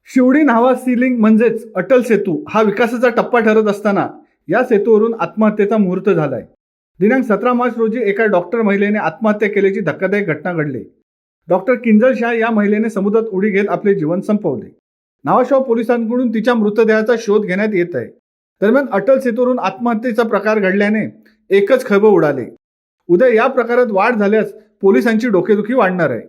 Shivdi Nhava ceiling म्हणजेच अटल सेतू हा विकासाचा टप्पा ठरत असताना या सेतूवरून आत्महत्येचा मुहूर्त झालाय. दिनांक 17 मार्च रोजी एका डॉक्टर महिलेने आत्महत्या केल्याची धक्कादायक घटना घडली. डॉक्टर किंजल शाह या महिलेने समुद्रात उडी घेत आपले जीवन संपवले. नावाशॉ पोलिसांकडून तिच्या मृतदेहाचा शोध घेण्यात येत आहे. दरम्यान अटल सेतूवरून आत्महत्येचा प्रकार घडल्याने एकच खळबळ उडाले. उद्या या प्रकारात वाढ झाल्यास पोलिसांची डोकेदुखी वाढणार आहे.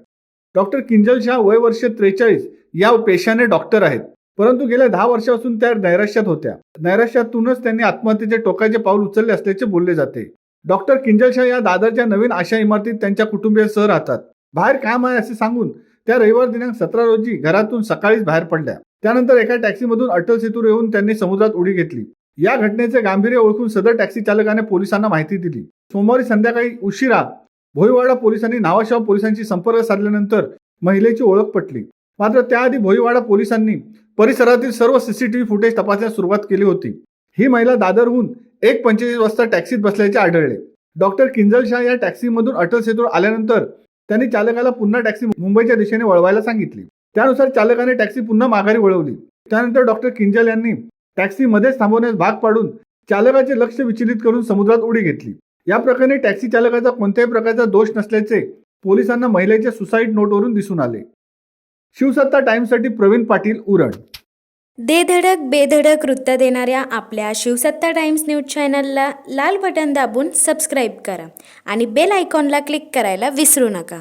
डॉक्टर किंजल शाह वय वर्ष 43 या पेशाने डॉक्टर आहेत, परंतु गेल्या 10 वर्षापासून त्या नैराश्यात होत्या. नैराश्यातूनच त्यांनी आत्महत्येचे टोकाचे पाऊल उचलले असल्याचे बोलले जाते. डॉक्टर किंजल शाह या दादरच्या नवीन आशा इमारतीत त्यांच्या कुटुंबियांसह राहतात. बाहेर काम आहे असे सांगून त्या रविवार दिनांक 17 रोजी घरातून सकाळीच बाहेर पडल्या. त्यानंतर एका टॅक्सीमधून अटल सेतूवर येऊन त्यांनी समुद्रात उडी घेतली. या घटनेचे गांभीर्य ओळखून सदर टॅक्सी चालकाने पोलिसांना माहिती दिली. सोमवारी संध्याकाळी उशिरा भोईवाडा पोलिसांनी नावाशॉ पोलिसांशी संपर्क साधल्यानंतर महिलेची ओळख पटली. मात्र त्याआधी भोईवाडा पोलिसांनी परिसरातील सर्व सीसीटीव्ही फुटेज तपासण्यास सुरुवात केली होती. ही महिला दादरहून 1:45 वाजता टॅक्सीत बसल्याचे आढळले. डॉक्टर किंजल शाह या टॅक्सीमधून अटल सेतूवर आल्यानंतर त्यांनी चालकाला पुन्हा टॅक्सी मुंबईच्या दिशेने वळवायला सांगितली. त्यानुसार चालकाने टॅक्सी पुन्हा माघारी वळवली. त्यानंतर डॉक्टर किंजल यांनी टॅक्सी मध्येच थांबवण्यास भाग पाडून चालकाचे लक्ष विचलित करून समुद्रात उडी घेतली. या प्रकरणी टॅक्सी चालकाचा कोणत्याही प्रकारचा दोष नसल्याचे पोलिसांना महिलेच्या सुसाईड नोटवरून दिसून आले. शिवसत्ता टाइम्ससाठी प्रवीण पाटील, उरण. दे धडक बेधडक वृत्त देणाऱ्या आपल्या शिवसत्ता टाइम्स न्यूज चॅनलला लाल बटन दाबून सबस्क्राईब करा आणि बेल आयकॉनला क्लिक करायला विसरू नका.